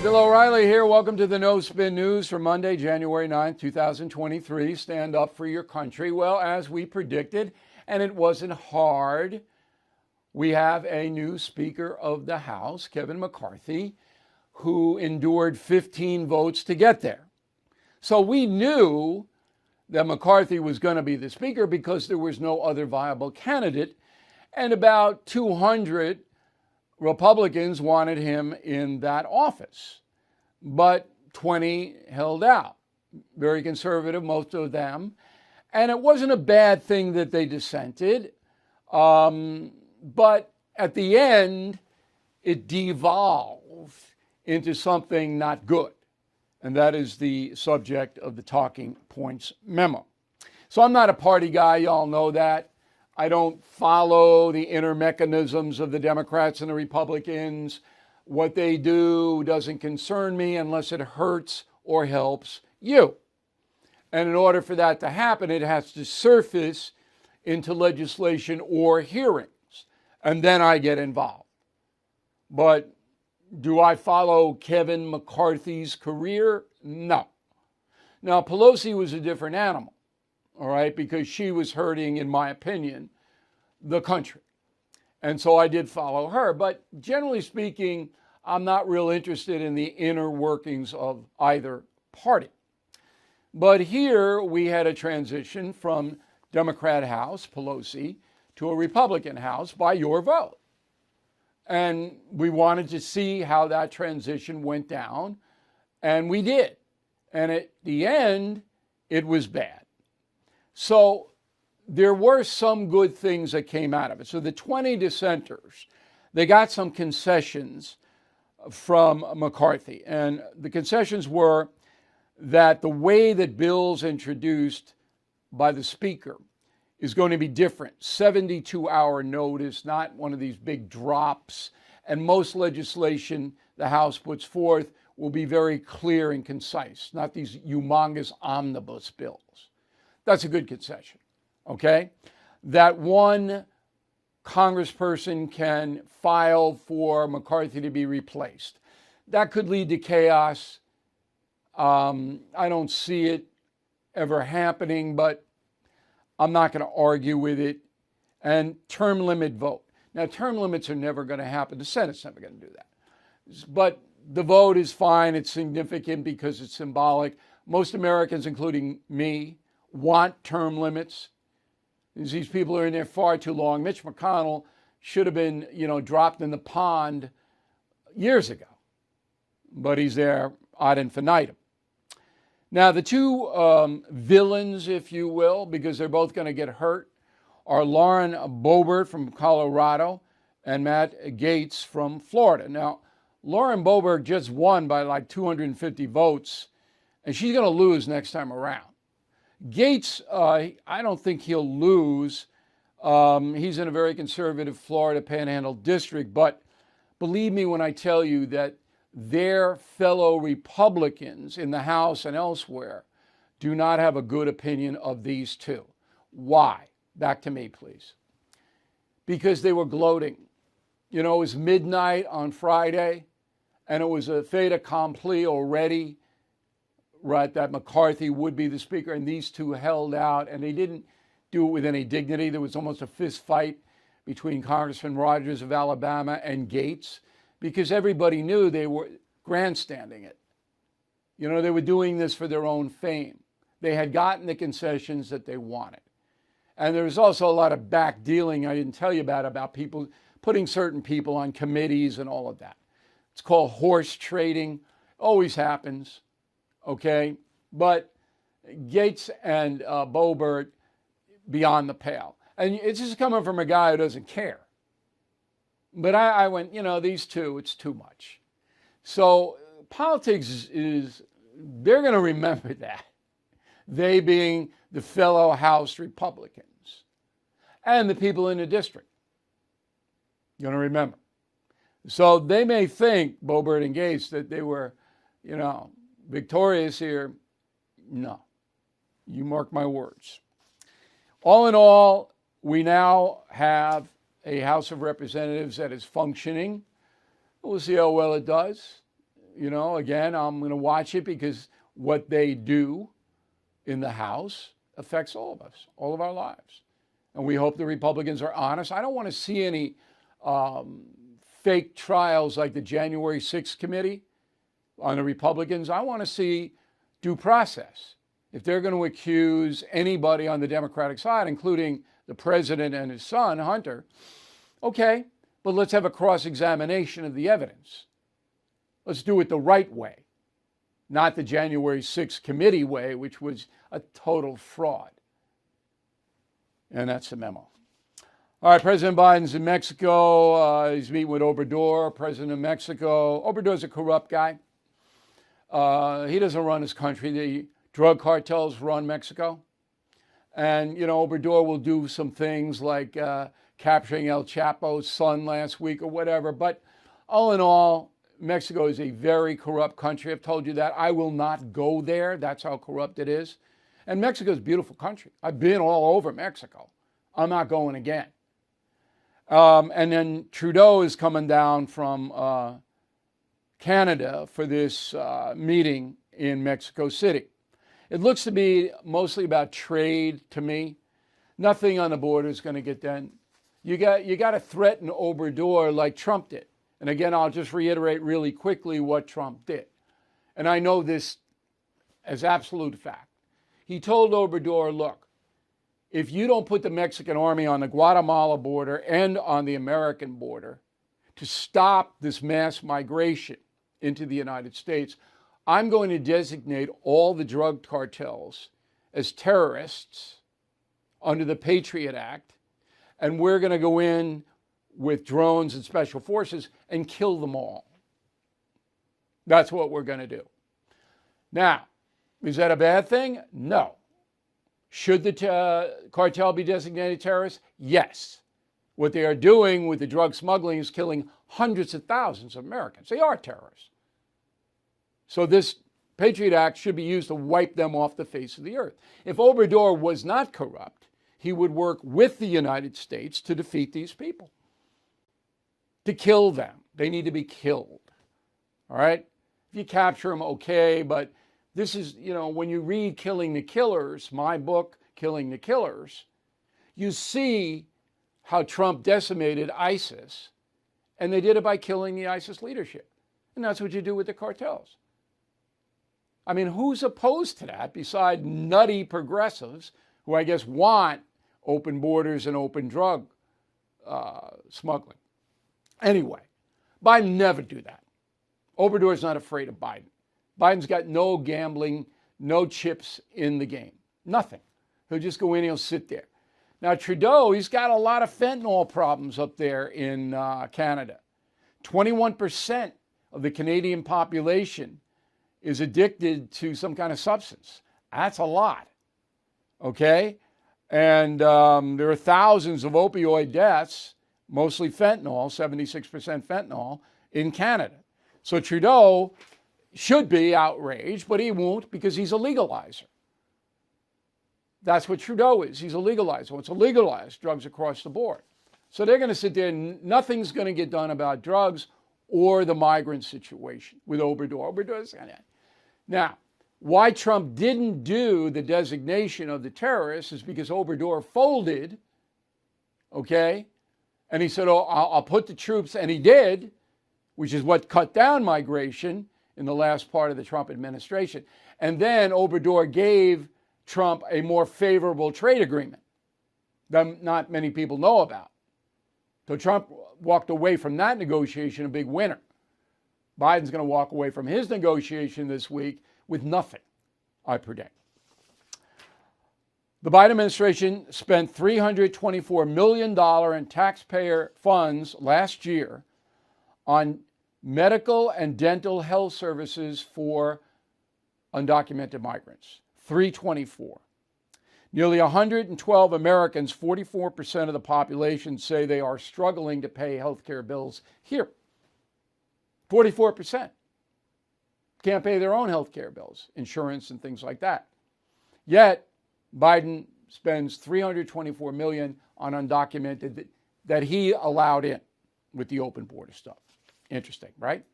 Bill O'Reilly here. Welcome to the No Spin News for Monday, January 9th, 2023. Stand up for your country. Well, as we predicted, and it wasn't hard, we have a new Speaker of the House, Kevin McCarthy, who endured 15 votes to get there. So we knew that McCarthy was going to be the Speaker because there was no other viable candidate, and about 200 Republicans wanted him in that office, but 20 held out. Very conservative, most of them. And it wasn't a bad thing that they dissented, but at the end, it devolved into something not good. And that is the subject of the Talking Points Memo. So I'm not a party guy, y'all know that. I don't follow the inner mechanisms of the Democrats and the Republicans. What they do doesn't concern me unless it hurts or helps you. And in order for that to happen, it has to surface into legislation or hearings. And then I get involved. But do I follow Kevin McCarthy's career? No. Now, Pelosi was a different animal. All right, because she was hurting, in my opinion, the country. And so I did follow her. But generally speaking, I'm not real interested in the inner workings of either party. But here we had a transition from Democrat House, Pelosi, to a Republican House by your vote. And we wanted to see how that transition went down. And we did. And at the end, it was bad. So there were some good things that came out of it. So the 20 dissenters, they got some concessions from McCarthy. And the concessions were that the way that bills introduced by the Speaker is going to be different. 72-hour notice, not one of these big drops. And most legislation the House puts forth will be very clear and concise, not these humongous omnibus bills. That's a good concession, okay? That one congressperson can file for McCarthy to be replaced. That could lead to chaos. I don't see it ever happening, but I'm not going to argue with it. And term limit vote. Now, term limits are never going to happen. The Senate's never going to do that. But the vote is fine. It's significant because it's symbolic. Most Americans, including me, want term limits. These people are in there far too long. Mitch McConnell should have been, dropped in the pond years ago. But he's there ad infinitum. Now, the two villains, if you will, because they're both going to get hurt, are Lauren Boebert from Colorado and Matt Gaetz from Florida. Now, Lauren Boebert just won by like 250 votes, and she's going to lose next time around. Gaetz, I don't think he'll lose. He's in a very conservative Florida Panhandle district, but believe me when I tell you that their fellow Republicans in the House and elsewhere do not have a good opinion of these two. Why? Back to me, please. Because they were gloating. It was midnight on Friday, and it was a fait accompli already, right, that McCarthy would be the Speaker, and these two held out, and they didn't do it with any dignity. There was almost a fist fight between Congressman Rogers of Alabama and Gaetz, because everybody knew they were grandstanding it. They were doing this for their own fame. They had gotten the concessions that they wanted. And there was also a lot of back dealing I didn't tell you about people putting certain people on committees and all of that. It's called horse trading. Always happens. Okay, but Gaetz and Boebert, beyond the pale. And it's just coming from a guy who doesn't care. But I went, these two, it's too much. So politics they're going to remember that. They being the fellow House Republicans and the people in the district. You're going to remember. So they may think, Boebert and Gaetz, that they were, victorious here. No. You mark my words. All in all, we now have a House of Representatives that is functioning. We'll see how well it does. again, I'm going to watch it because what they do in the House affects all of us, all of our lives. And we hope the Republicans are honest. I don't want to see any fake trials like the January 6th committee on the Republicans. I want to see due process. If they're going to accuse anybody on the Democratic side, including the president and his son, Hunter, okay, but let's have a cross-examination of the evidence. Let's do it the right way, not the January 6th committee way, which was a total fraud. And that's the memo. All right, President Biden's in Mexico. He's meeting with Obrador, president of Mexico. Obrador's a corrupt guy. He doesn't run his country. The drug cartels run Mexico. And, Obrador will do some things like capturing El Chapo's son last week or whatever. But all in all, Mexico is a very corrupt country. I've told you that. I will not go there. That's how corrupt it is. And Mexico is a beautiful country. I've been all over Mexico. I'm not going again. And then Trudeau is coming down from Canada for this meeting in Mexico City. It looks to be mostly about trade to me. Nothing on the border is going to get done. You got to threaten Obrador like Trump did. And again, I'll just reiterate really quickly what Trump did. And I know this as absolute fact. He told Obrador, look, if you don't put the Mexican army on the Guatemala border and on the American border to stop this mass migration into the United States, I'm going to designate all the drug cartels as terrorists under the Patriot Act, and we're going to go in with drones and special forces and kill them all. That's what we're going to do. Now, is that a bad thing? No. Should the cartel be designated terrorists? Yes. What they are doing with the drug smuggling is killing hundreds of thousands of Americans. They are terrorists. So this Patriot Act should be used to wipe them off the face of the earth. If Obrador was not corrupt, he would work with the United States to defeat these people, to kill them. They need to be killed. All right? If you capture them, okay, but this is, when you read Killing the Killers, my book, Killing the Killers, you see how Trump decimated ISIS, and they did it by killing the ISIS leadership. And that's what you do with the cartels. I mean, who's opposed to that beside nutty progressives who I guess want open borders and open drug smuggling? Anyway, Biden never do that. Obrador's not afraid of Biden. Biden's got no gambling, no chips in the game. Nothing. He'll just go in and he'll sit there. Now, Trudeau, he's got a lot of fentanyl problems up there in Canada. 21% of the Canadian population is addicted to some kind of substance. That's a lot. Okay? And there are thousands of opioid deaths, mostly fentanyl, 76% fentanyl, in Canada. So Trudeau should be outraged, but he won't because he's a legalizer. That's what Trudeau is. He's a legalizer. Wants to legalize drugs across the board. So they're going to sit there and nothing's going to get done about drugs or the migrant situation with Obrador. Obrador's going to. Now, why Trump didn't do the designation of the terrorists is because Obrador folded, okay? And he said, oh, I'll put the troops, and he did, which is what cut down migration in the last part of the Trump administration. And then Obrador gave Trump a more favorable trade agreement that not many people know about. So Trump walked away from that negotiation a big winner. Biden's going to walk away from his negotiation this week with nothing, I predict. The Biden administration spent $324 million in taxpayer funds last year on medical and dental health services for undocumented migrants. 324. Nearly 112 Americans, 44% of the population, say they are struggling to pay health care bills here. 44% can't pay their own health care bills, insurance and things like that. Yet, Biden spends $324 million on undocumented that he allowed in with the open border stuff. Interesting, right?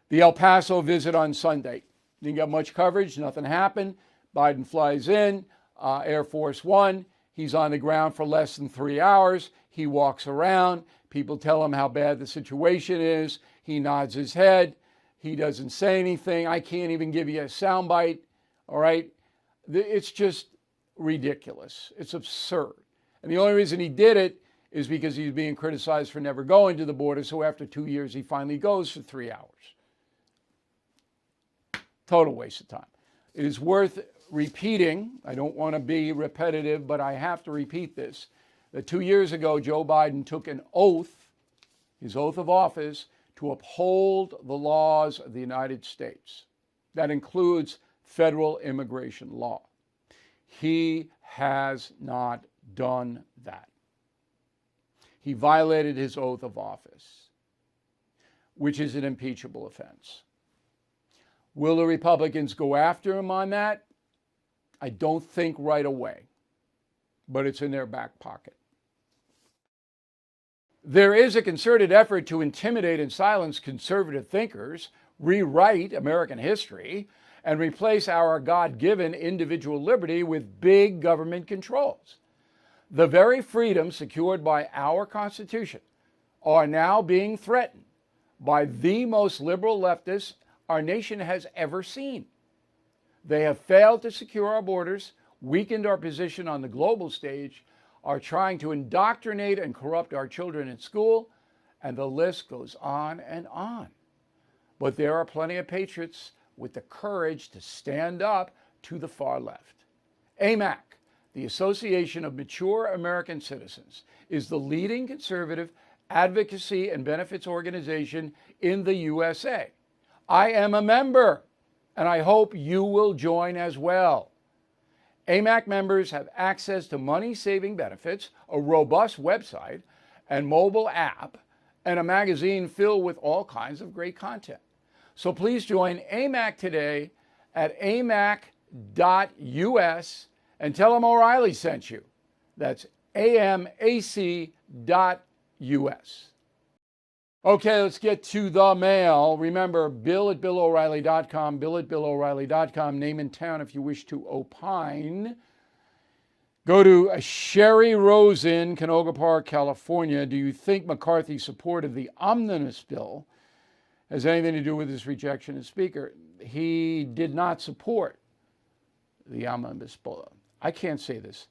The El Paso visit on Sunday. Didn't get much coverage. Nothing happened. Biden flies in, Air Force One. He's on the ground for less than 3 hours. He walks around. People tell him how bad the situation is. He nods his head. He doesn't say anything. I can't even give you a soundbite. All right. It's just ridiculous. It's absurd. And the only reason he did it is because he's being criticized for never going to the border. So after 2 years, he finally goes for 3 hours. Total waste of time. It is worth repeating. I don't want to be repetitive, but I have to repeat this. That 2 years ago, Joe Biden took an oath, his oath of office, to uphold the laws of the United States. That includes federal immigration law. He has not done that. He violated his oath of office, which is an impeachable offense. Will the Republicans go after him on that? I don't think right away, but it's in their back pocket. There is a concerted effort to intimidate and silence conservative thinkers, rewrite American history, and replace our God-given individual liberty with big government controls. The very freedoms secured by our Constitution are now being threatened by the most liberal leftists our nation has ever seen. They have failed to secure our borders, weakened our position on the global stage, are trying to indoctrinate and corrupt our children in school, and the list goes on and on. But there are plenty of patriots with the courage to stand up to the far left. AMAC, the Association of Mature American Citizens, is the leading conservative advocacy and benefits organization in the USA. I am a member, and I hope you will join as well. AMAC members have access to money-saving benefits, a robust website and mobile app, and a magazine filled with all kinds of great content. So please join AMAC today at amac.us and tell them O'Reilly sent you. That's amac.us. Okay, let's get to the mail. Remember, bill@BillO'Reilly.com, bill@BillO'Reilly.com. Name and town if you wish to opine. Go to Sherry Rosen, Canoga Park, California. Do you think McCarthy's support of the omnibus bill has anything to do with his rejection as Speaker? He did not support the omnibus bill. I can't say this.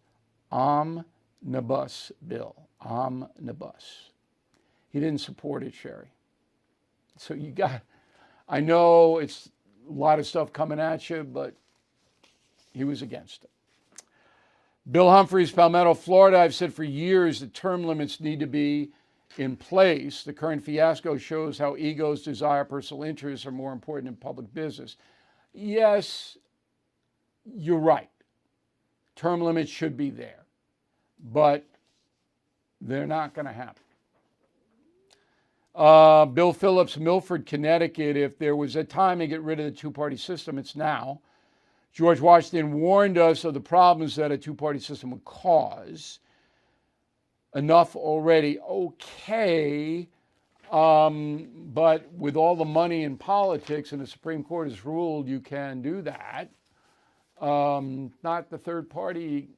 Omnibus bill. Omnibus. He didn't support it, Sherry. So I know it's a lot of stuff coming at you, but he was against it. Bill Humphreys, Palmetto, Florida. I've said for years that term limits need to be in place. The current fiasco shows how egos, desire, personal interests are more important in public business. Yes, you're right. Term limits should be there, but they're not going to happen. Bill Phillips, Milford, Connecticut. If there was a time to get rid of the two-party system, it's now. George Washington warned us of the problems that a two-party system would cause. Enough already. Okay, but with all the money in politics and the Supreme Court has ruled you can do that, not the third party,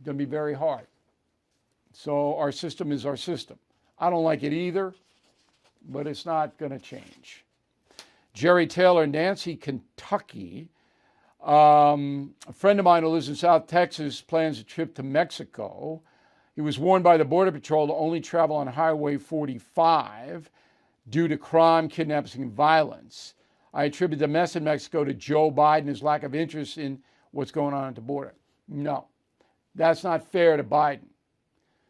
going to be very hard. So our system is our system. I don't like it either, but it's not going to change. Jerry Taylor, Nancy, Kentucky. A friend of mine who lives in South Texas plans a trip to Mexico. He was warned by the Border Patrol to only travel on Highway 45 due to crime, kidnapping, and violence. I attribute the mess in Mexico to Joe Biden's lack of interest in what's going on at the border. No, that's not fair to Biden.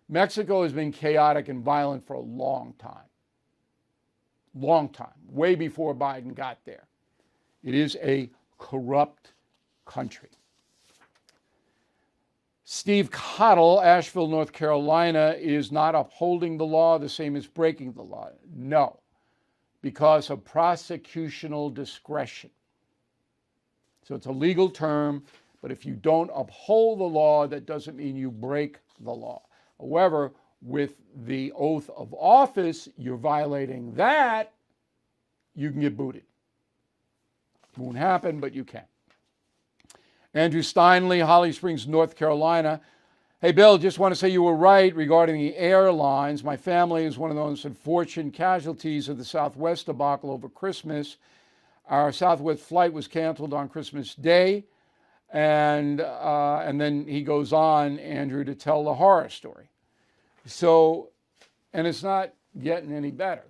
Mexico has been chaotic and violent for a long time. Long time, way before Biden got there. It is a corrupt country. Steve Cottle, Asheville, North Carolina, is not upholding the law the same as breaking the law. No, because of prosecutorial discretion. So it's a legal term, but if you don't uphold the law, that doesn't mean you break the law. However, with the oath of office, you're violating that, you can get booted. Won't happen, but you can. Andrew Steinley, Holly Springs, North Carolina. Hey, Bill, just want to say you were right regarding the airlines. My family is one of those unfortunate casualties of the Southwest debacle over Christmas. Our Southwest flight was canceled on Christmas Day. And then he goes on, Andrew, to tell the horror story. So, and it's not getting any better.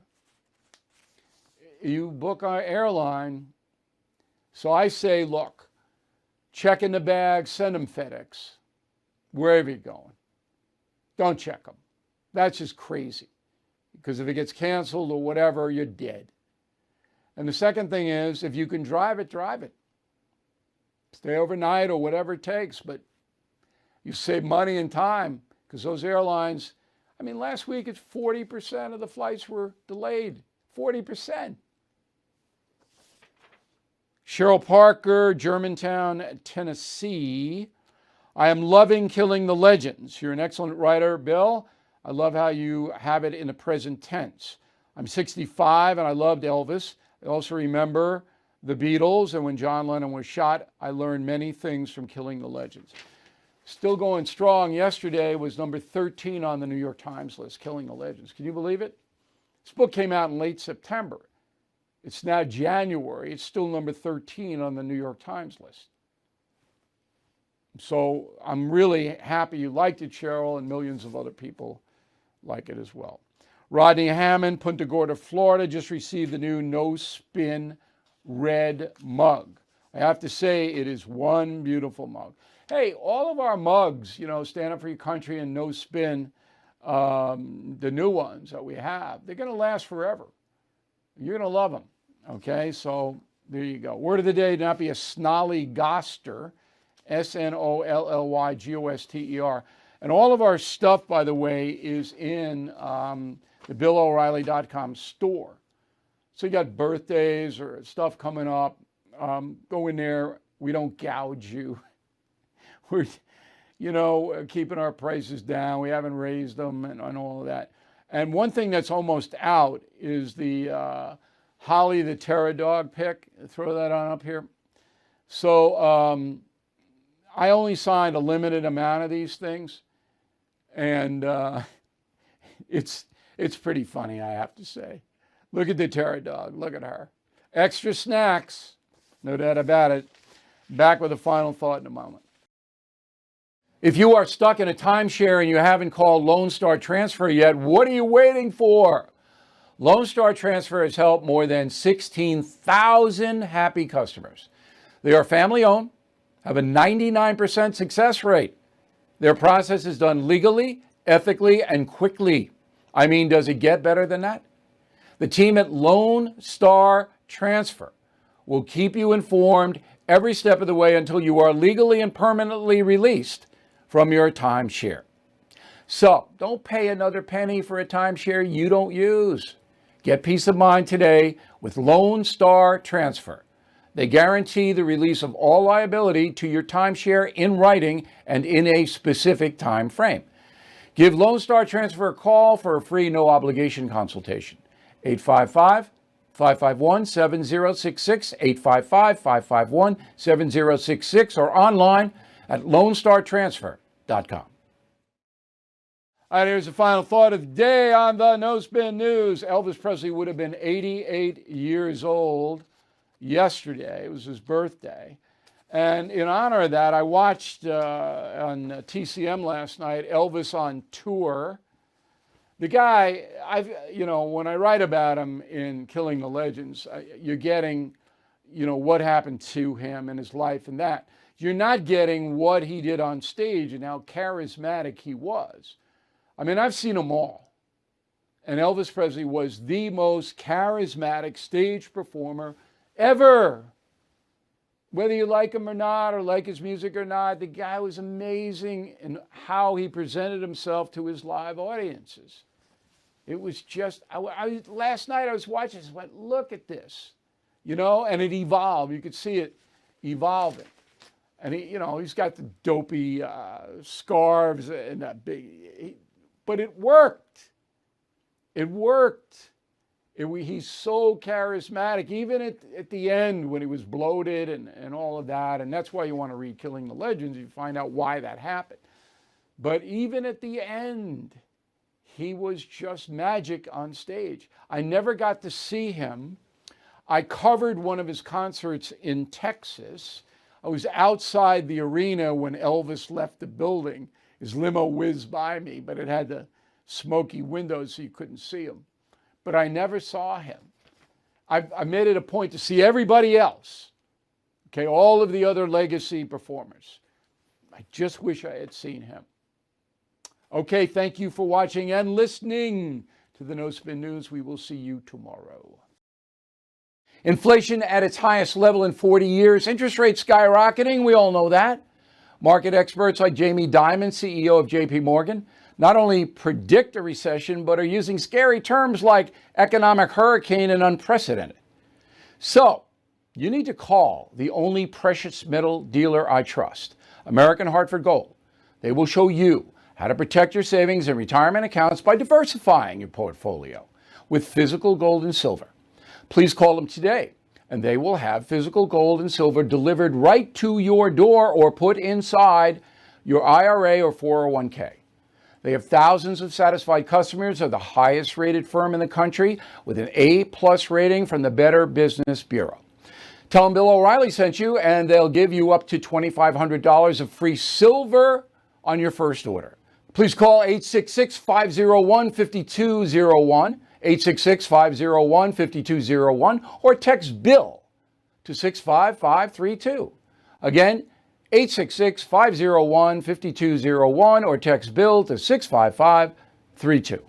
You book our airline. So I say, look, check in the bag, send them FedEx, wherever you're going. Don't check them. That's just crazy. Because if it gets canceled or whatever, you're dead. And the second thing is, if you can drive it, drive it. Stay overnight or whatever it takes, but you save money and time because those airlines, I mean, last week it's 40% of the flights were delayed. 40%. Cheryl Parker, Germantown, Tennessee. I am loving Killing the Legends. You're an excellent writer, Bill. I love how you have it in the present tense. I'm 65 and I loved Elvis. I also remember the Beatles, and when John Lennon was shot, I learned many things from Killing the Legends. Still going strong. Yesterday was number 13 on the New York Times list, Killing the Legends. Can you believe it? This book came out in late September. It's now January. It's still number 13 on the New York Times list. So I'm really happy you liked it, Cheryl, and millions of other people like it as well. Rodney Hammond, Punta Gorda, Florida, just received the new No Spin red mug. I have to say it is one beautiful mug. Hey, all of our mugs, you know, Stand Up for Your Country and No Spin, the new ones that we have, they're going to last forever. You're going to love them. Okay, so there you go. Word of the day, not be a snollygoster, SNOLLYGOSTER. And all of our stuff, by the way, is in the BillO'Reilly.com store. So you got birthdays or stuff coming up, go in there. We don't gouge you. We're, you know, keeping our prices down. We haven't raised them and all of that. And one thing that's almost out is the Holly the Terror Dog pick. Throw that on up here. So I only signed a limited amount of these things. And it's pretty funny, I have to say. Look at the Terror Dog. Look at her. Extra snacks. No doubt about it. Back with a final thought in a moment. If you are stuck in a timeshare and you haven't called Lone Star Transfer yet, what are you waiting for? Lone Star Transfer has helped more than 16,000 happy customers. They are family-owned, have a 99% success rate. Their process is done legally, ethically, and quickly. I mean, does it get better than that? The team at Lone Star Transfer will keep you informed every step of the way until you are legally and permanently released from your timeshare. So don't pay another penny for a timeshare you don't use. Get peace of mind today with Lone Star Transfer. They guarantee the release of all liability to your timeshare in writing and in a specific time frame. Give Lone Star Transfer a call for a free no-obligation consultation. 855-551-7066, 855-551-7066, or online at lonestartransfer.com. All right, here's the final thought of the day on the No Spin News. Elvis Presley would have been 88 years old yesterday. It was his birthday. And in honor of that, I watched on TCM last night, Elvis on tour. The guy, when I write about him in Killing the Legends, you're getting, what happened to him in his life and that. You're not getting what he did on stage and how charismatic he was. I mean, I've seen them all. And Elvis Presley was the most charismatic stage performer ever. Whether you like him or not, or like his music or not, the guy was amazing in how he presented himself to his live audiences. It was just, last night I was watching, I went, look at this, and it evolved. You could see it evolving. And he's got the dopey scarves and that big, but it worked. It worked. He's so charismatic, even at the end when he was bloated and all of that. And that's why you want to read Killing the Legends. You find out why that happened. But even at the end, he was just magic on stage. I never got to see him. I covered one of his concerts in Texas. I was outside the arena when Elvis left the building. His limo whizzed by me, but it had the smoky windows so you couldn't see him. But I never saw him. I made it a point to see everybody else, okay, all of the other legacy performers. I just wish I had seen him. Okay, thank you for watching and listening to the No Spin News. We will see you tomorrow. Inflation at its highest level in 40 years. Interest rates skyrocketing. We all know that. Market experts like Jamie Dimon, CEO of J.P. Morgan, not only predict a recession, but are using scary terms like economic hurricane and unprecedented. So, you need to call the only precious metal dealer I trust, American Hartford Gold. They will show you how to protect your savings and retirement accounts by diversifying your portfolio with physical gold and silver. Please call them today, and they will have physical gold and silver delivered right to your door or put inside your IRA or 401k. They have thousands of satisfied customers, are the highest rated firm in the country with an A+ rating from the Better Business Bureau. Tell them Bill O'Reilly sent you, and they'll give you up to $2,500 of free silver on your first order. Please call 866-501-5201, 866-501-5201, or text BILL to 65532. Again, 866-501-5201 or text BILL to 65532.